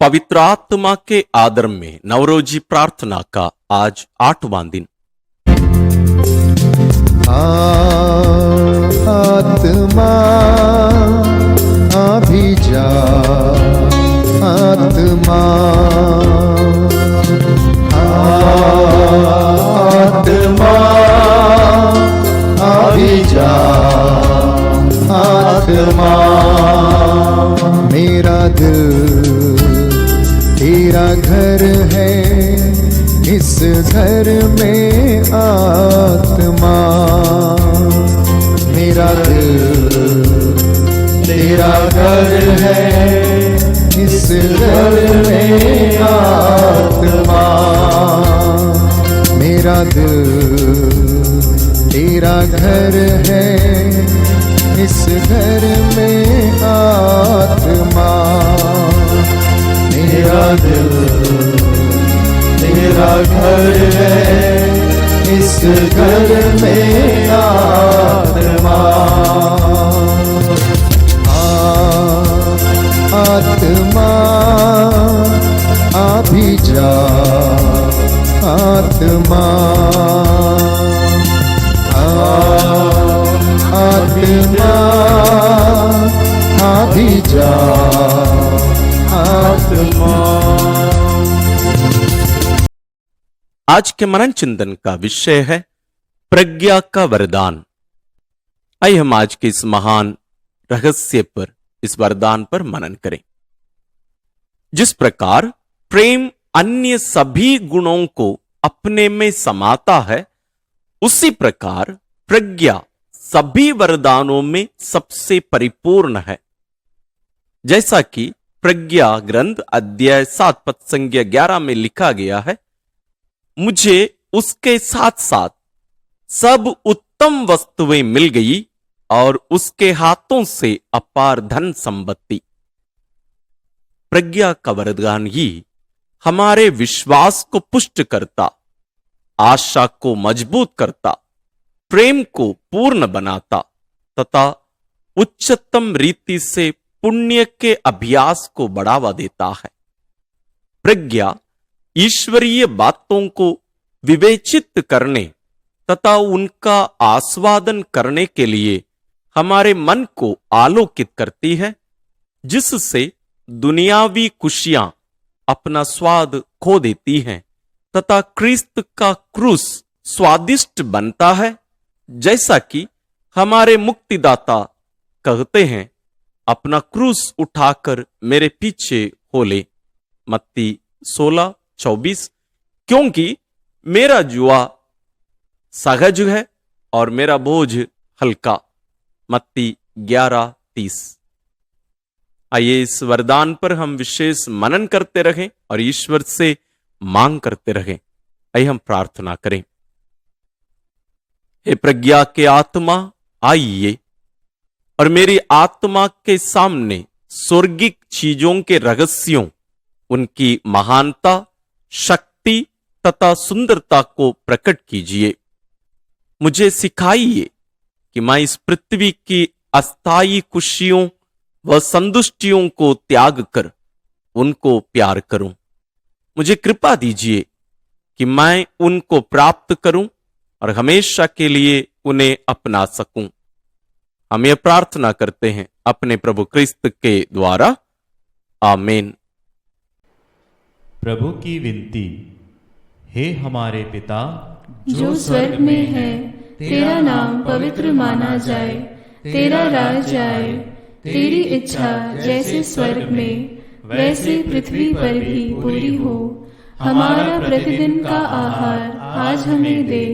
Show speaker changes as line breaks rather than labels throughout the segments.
पवित्र आत्मा के आदर में नवरोजी प्रार्थना का आज 8वां दिन।
आत्मा अभिजा, आत्मा आत्मा अभिजा, आत्मा। मेरा दिल तेरा घर है, इस घर में आत्मा। मेरा दिल तेरा घर है, इस घर में आत्मा। मेरा दिल तेरा घर है, इस घर में आत्मा। मेरा दिल तेरा घर है, इस घर में आत्मा। आत्मा अभिजा, आत्मा आत्मा अभिजा, आत्मा।
आज के मनन चिंतन का विषय है प्रज्ञा का वरदान। आइए हम आज के इस महान रहस्य पर, इस वरदान पर मनन करें। जिस प्रकार प्रेम अन्य सभी गुणों को अपने में समाता है, उसी प्रकार प्रज्ञा सभी वरदानों में सबसे परिपूर्ण है। जैसा कि प्रज्ञा ग्रंथ अध्याय 7 पद संज्ञा 11 में लिखा गया है, मुझे उसके साथ साथ सब उत्तम वस्तुएं मिल गई और उसके हाथों से अपार धन संपत्ति। प्रज्ञा का वरदान ही हमारे विश्वास को पुष्ट करता, आशा को मजबूत करता, प्रेम को पूर्ण बनाता तथा उच्चतम रीति से पुण्य के अभ्यास को बढ़ावा देता है। प्रज्ञा ईश्वरीय बातों को विवेचित करने तथा उनका आस्वादन करने के लिए हमारे मन को आलोकित करती है, जिससे दुनियावी खुशियां अपना स्वाद खो देती हैं तथा क्रिस्त का क्रूस स्वादिष्ट बनता है। जैसा कि हमारे मुक्तिदाता कहते हैं, अपना क्रूस उठाकर मेरे पीछे हो ले, मत्ती 16:24। क्योंकि मेरा जुआ सहज है और मेरा बोझ हल्का, मत्ती 11:30। आइए इस वरदान पर हम विशेष मनन करते रहें और ईश्वर से मांग करते रहें। आइए हम प्रार्थना करें। हे प्रज्ञा के आत्मा, आइए और मेरी आत्मा के सामने स्वर्गिक चीजों के रहस्यों, उनकी महानता, शक्ति तथा सुंदरता को प्रकट कीजिए। मुझे सिखाइए कि मैं इस पृथ्वी की अस्थायी खुशियों व संतुष्टियों को त्याग कर उनको प्यार करूं। मुझे कृपा दीजिए कि मैं उनको प्राप्त करूं और हमेशा के लिए उन्हें अपना सकूं। हम यह प्रार्थना करते हैं अपने प्रभु क्रिस्त के द्वारा, आमीन।
प्रभु की विनती। हे हमारे पिता
जो स्वर्ग में है, तेरा नाम पवित्र माना जाए, तेरा राज्य आए, तेरी इच्छा जैसे स्वर्ग में वैसे पृथ्वी पर भी पूरी हो। हमारा प्रतिदिन का आहार आज हमें दे,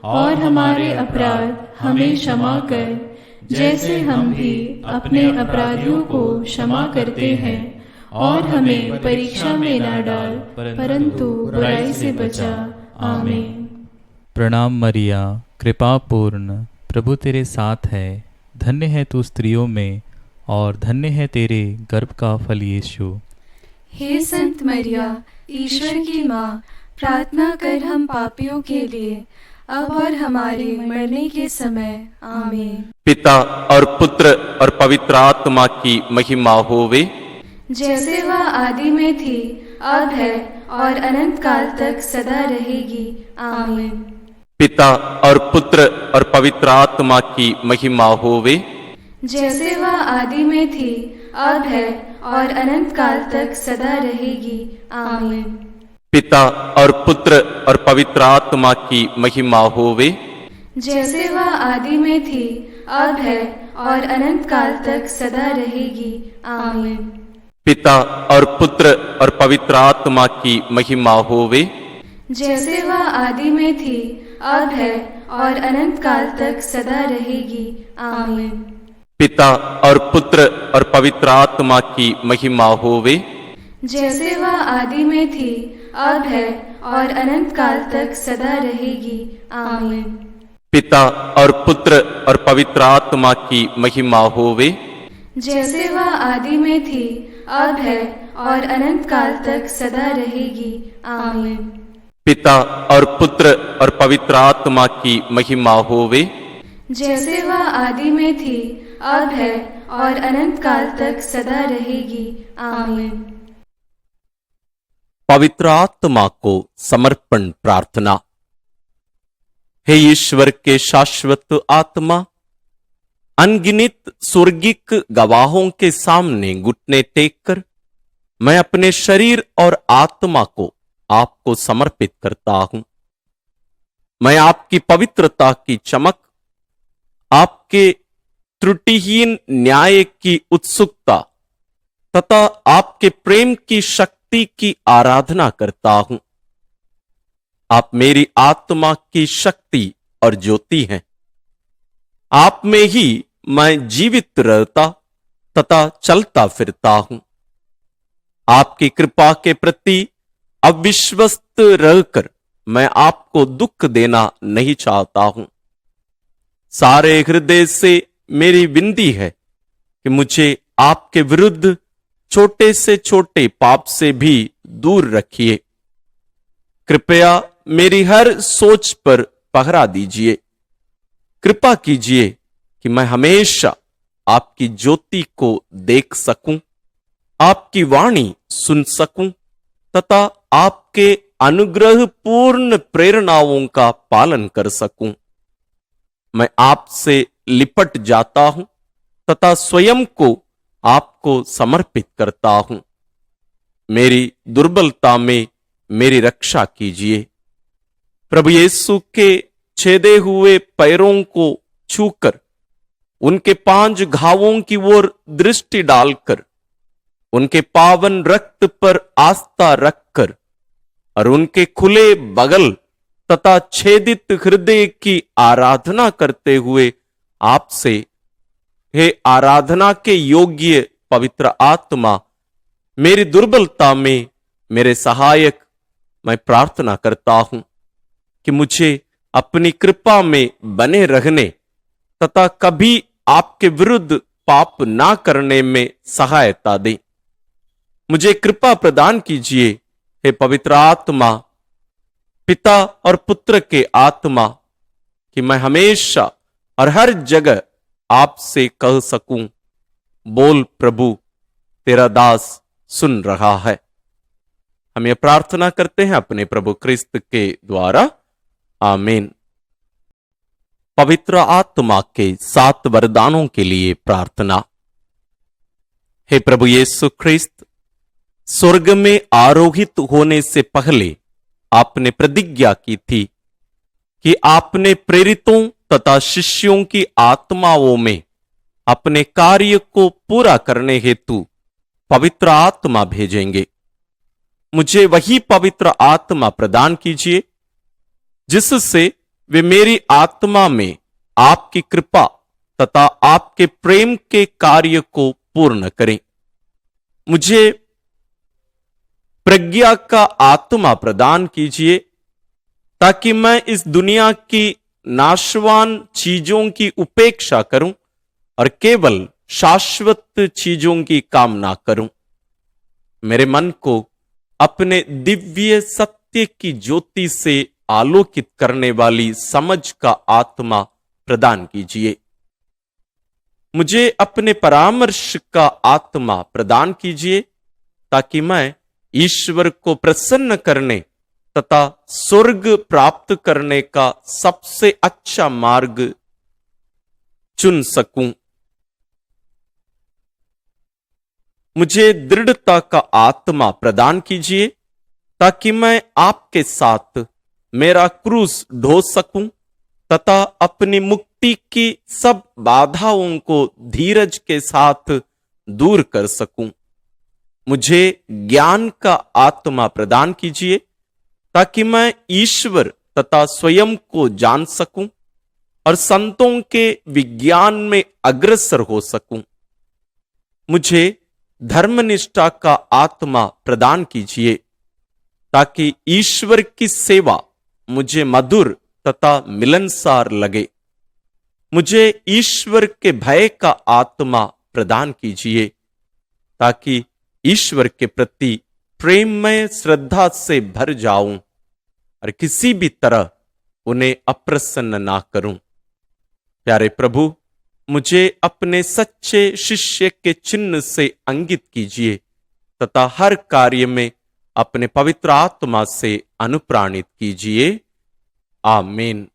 और हमारे अपराध हमें क्षमा कर, जैसे हम भी अपने अपराधियों को क्षमा करते हैं। और हमें परीक्षा में न डाल, परंतु बुराई से बचा। आमीन।
प्रणाम मरिया, कृपा पूर्ण, प्रभु तेरे साथ है। धन्य है तू स्त्रियों में और धन्य है तेरे गर्भ का फल यीशु।
हे संत मरिया, ईश्वर की माँ, प्रार्थना कर हम पापियों के लिए, अब और हमारे मरने के समय। आमीन।
पिता और पुत्र और पवित्र आत्मा की महिमा होवे,
जैसे वह आदि में थी, अब है और अनंत काल तक सदा रहेगी। आमीन।
पिता और पुत्र और पवित्र आत्मा की महिमा होवे।
जैसे वह आदि में थी, अब है और अनंत काल तक सदा रहेगी। आमीन।
पिता और पुत्र और पवित्र आत्मा की महिमा होवे।
जैसे वह आदि में थी, अब है और अनंत काल तक सदा रहेगी। आमीन।
पिता और पुत्र और पवित्र आत्मा की महिमा होवे।
जैसे वह आदि में थी, अब है और अनंत काल तक सदा रहेगी। आमीन।
पिता और पुत्र और पवित्र आत्मा की महिमा होवे।
जैसे वह आदि में थी, अब है और अनंत काल तक सदा रहेगी। आमीन।
पिता और पुत्र और पवित्र आत्मा की महिमा होवे।
जैसे वह आदि में थी, अब है और अनंत काल तक सदा रहेगी। आमीन।
पिता और पुत्र और पवित्र आत्मा की महिमा होवे।
जैसे वह आदि में थी, अब है और अनंत काल तक सदा रहेगी। आमीन।
पवित्र आत्मा को समर्पण प्रार्थना। हे ईश्वर के शाश्वत आत्मा, अनगिनत स्वर्गिक गवाहों के सामने घुटने टेक कर मैं अपने शरीर और आत्मा को आपको समर्पित करता हूं। मैं आपकी पवित्रता की चमक, आपके त्रुटिहीन न्याय की उत्सुकता तथा आपके प्रेम की शक्ति की आराधना करता हूं। आप मेरी आत्मा की शक्ति और ज्योति हैं। आप में ही मैं जीवित रहता तथा चलता फिरता हूं। आपकी कृपा के प्रति अविश्वस्त रहकर मैं आपको दुख देना नहीं चाहता हूं। सारे हृदय से मेरी विनती है कि मुझे आपके विरुद्ध छोटे से छोटे पाप से भी दूर रखिए। कृपया मेरी हर सोच पर पहरा दीजिए। कृपा कीजिए कि मैं हमेशा आपकी ज्योति को देख सकूं, आपकी वाणी सुन सकूं तथा आपके अनुग्रह पूर्ण प्रेरणाओं का पालन कर सकूं। मैं आपसे लिपट जाता हूं तथा स्वयं को आपको समर्पित करता हूं। मेरी दुर्बलता में मेरी रक्षा कीजिए। प्रभु यीशु के छेदे हुए पैरों को छूकर उनके 5 घावों की ओर दृष्टि डालकर उनके पावन रक्त पर आस्था रखकर और उनके खुले बगल तथा छेदित हृदय की आराधना करते हुए आपसे, हे आराधना के योग्य पवित्र आत्मा, मेरी दुर्बलता में मेरे सहायक, मैं प्रार्थना करता हूं कि मुझे अपनी कृपा में बने रहने तथा कभी आपके विरुद्ध पाप ना करने में सहायता दे। मुझे कृपा प्रदान कीजिए, हे पवित्र आत्मा, पिता और पुत्र के आत्मा, कि मैं हमेशा और हर जगह आपसे कह सकूं, बोल प्रभु, तेरा दास सुन रहा है। हम ये प्रार्थना करते हैं अपने प्रभु क्रिस्त के द्वारा। आमीन। पवित्र आत्मा के 7 वरदानों के लिए प्रार्थना। हे प्रभु यीशु ख्रिस्त, स्वर्ग में आरोहित होने से पहले आपने प्रतिज्ञा की थी कि आपने प्रेरितों तथा शिष्यों की आत्माओं में अपने कार्य को पूरा करने हेतु पवित्र आत्मा भेजेंगे। मुझे वही पवित्र आत्मा प्रदान कीजिए जिससे वे मेरी आत्मा में आपकी कृपा तथा आपके प्रेम के कार्य को पूर्ण करें। मुझे प्रज्ञा का आत्मा प्रदान कीजिए ताकि मैं इस दुनिया की नाशवान चीजों की उपेक्षा करूं और केवल शाश्वत चीजों की कामना करूं। मेरे मन को अपने दिव्य सत्य की ज्योति से आलोकित करने वाली समझ का आत्मा प्रदान कीजिए। मुझे अपने परामर्श का आत्मा प्रदान कीजिए ताकि मैं ईश्वर को प्रसन्न करने तथा स्वर्ग प्राप्त करने का सबसे अच्छा मार्ग चुन सकूं। मुझे दृढ़ता का आत्मा प्रदान कीजिए ताकि मैं आपके साथ मेरा क्रूस ढो सकूं तथा अपनी मुक्ति की सब बाधाओं को धीरज के साथ दूर कर सकूं। मुझे ज्ञान का आत्मा प्रदान कीजिए ताकि मैं ईश्वर तथा स्वयं को जान सकूं और संतों के विज्ञान में अग्रसर हो सकूं। मुझे धर्मनिष्ठा का आत्मा प्रदान कीजिए ताकि ईश्वर की सेवा मुझे मधुर तथा मिलनसार लगे। मुझे ईश्वर के भय का आत्मा प्रदान कीजिए ताकि ईश्वर के प्रति प्रेममय श्रद्धा से भर जाऊं और किसी भी तरह उन्हें अप्रसन्न ना करूं। प्यारे प्रभु, मुझे अपने सच्चे शिष्य के चिन्ह से अंकित कीजिए तथा हर कार्य में अपने पवित्र आत्मा से अनुप्राणित कीजिए। आमीन।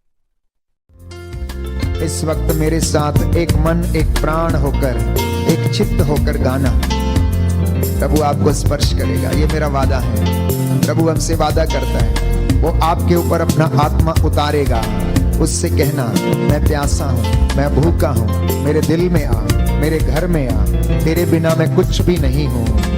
इस वक्त मेरे साथ एक मन एक प्राण होकर, एक चित्त होकर गाना। प्रभु आपको स्पर्श करेगा, ये मेरा वादा है। प्रभु हमसे वादा करता है, वो आपके ऊपर अपना आत्मा उतारेगा। उससे कहना, मैं प्यासा हूँ, मैं भूखा हूँ, मेरे दिल में आ, मेरे घर में आ, तेरे बिना मैं कुछ भी नहीं हूँ।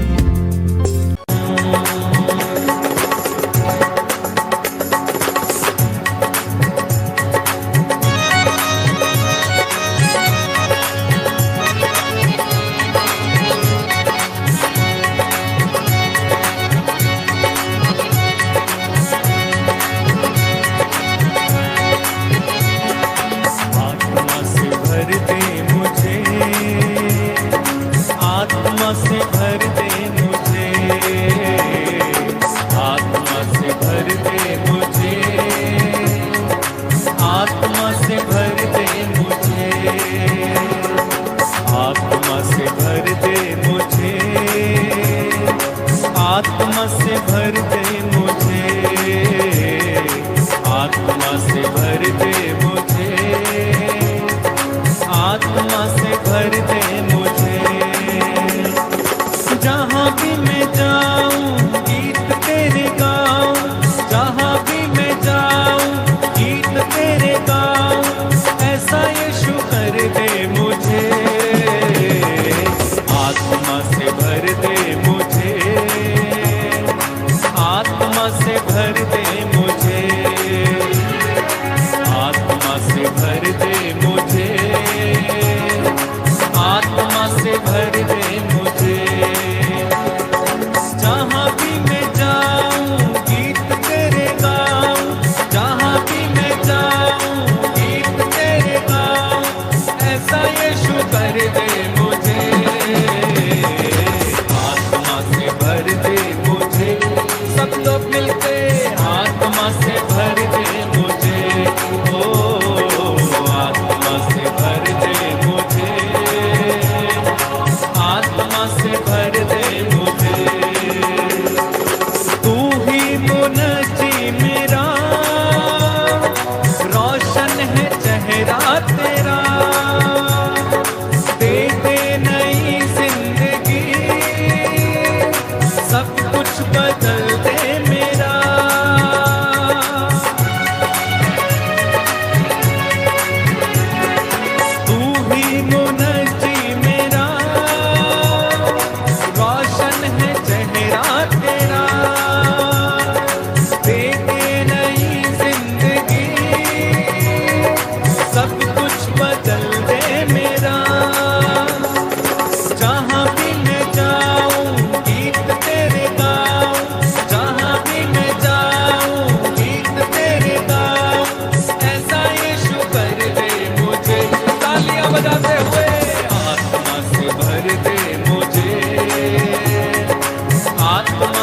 आत्मा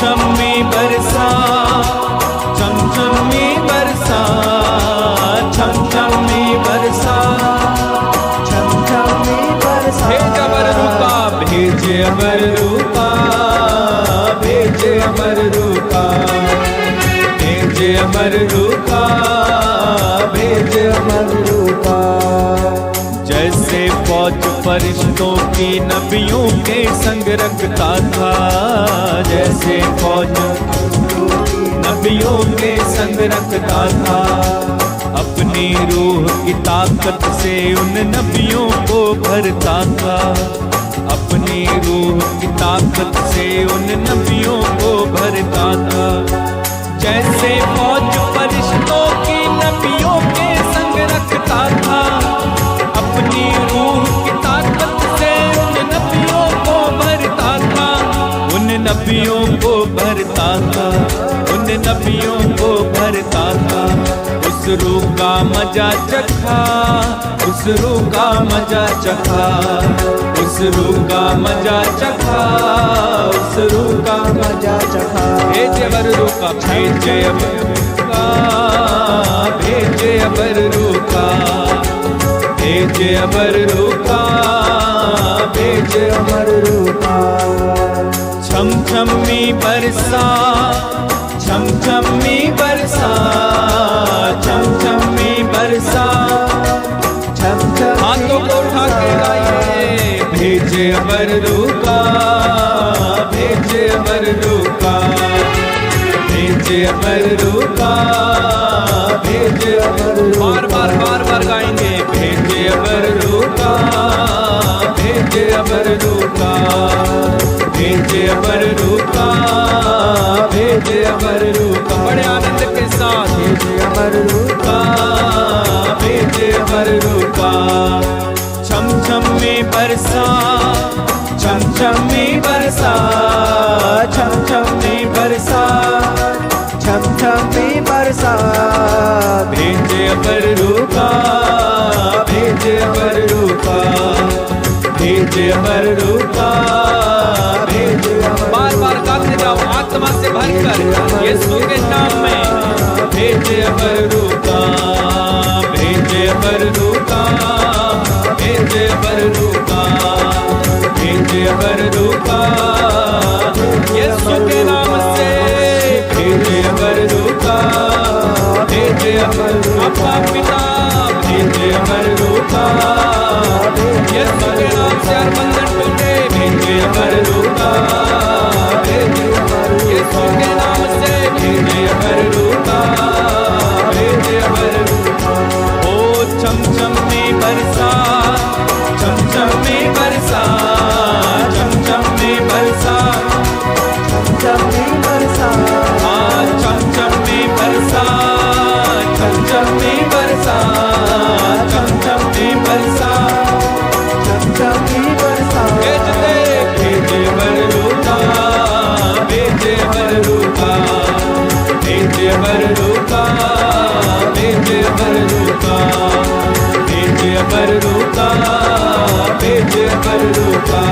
छम में बरसा, छम में बरसा, छम में बरसा,
छम में बरसा।
भेज अमर रूपा, भेज अमर रूपा, भेज अमर रूपा, भेज अमर रूपा, भेज अमर रूपा। जैसे फौज फरिश्तों की नबियों के संग रखता था, जैसे फौज नबियों के संग रखता था, अपनी रूह की ताकत से उन नबियों को भरता था, अपनी रूह की ताकत से उन नबियों को भरता था। जैसे फौज फरिश्तों की नबियों के संग रखता था, अपनी रूह की ताकत से उन नबियों को भरता था, उन नबियों को भरता था, उन नबियों को भरता था। उस रूह का मजा चखा, उस रूह का मजा चखा, उस रूह का मजा चखा, उस रूह का मजा चखा। भेज अमर रूह का, भेज अमर रूह का, भेज अमर रूह का, भेज अमर रूह का, भेज अमर रूह का। छम छम में बरसा, छम छम में बरसा, छम छम में बरसा, छम छम। हाथों को उठा के गाइए, भेज अमर रूह का, भेज अमर रूह का, भेज अमर रूह का, भेज अमर रूह। बार बार बार बार गाएंगे, भेज अमर रूह का, भेज अमर रूह का, भेज अमर रूह का, भेज अमर रूह का। बड़े आनंद के साथ, भेज अमर रूह का, भेज अमर रूह का। छम छम में बरसा, छम छम में बरसा, छम छम में बरसा, छम छम में बरसा। भेज अमर रूह का, भेज अमर रूह का, भेज अमर रूह का, भेज अमर। बार बार गाते जाओ आत्मा से भरकर यीशु के नाम में। भेज अमर रूह का, भेज अमर रूह का, भेज अमर रूह का, भेज अमर रूह का, यीशु के नाम से। भेज अमर रूह का, भेज अमर अपना पिता, भेज अमर रूह का, यीशु के नाम से हर बंधन टूटे। भेज अमर रूह का, भेज अमर यीशु के नाम से। भेज अमर रूह का, भेज अमर रूह का। ओ छम छम में बरसा, छम छम में बरसा, छम छम में बरसा, छम छम में बरसा। हाँ छम छम में बरसा, छम छम में बरसा, छम छम में बरसा, छम छम में बरसा। भेज दे, भेज अमर रूह का, भेज अमर रूह का, भेज अमर रूह का, भेज अमर रूह का, भेज अमर रूह का, भेज अमर रूह का।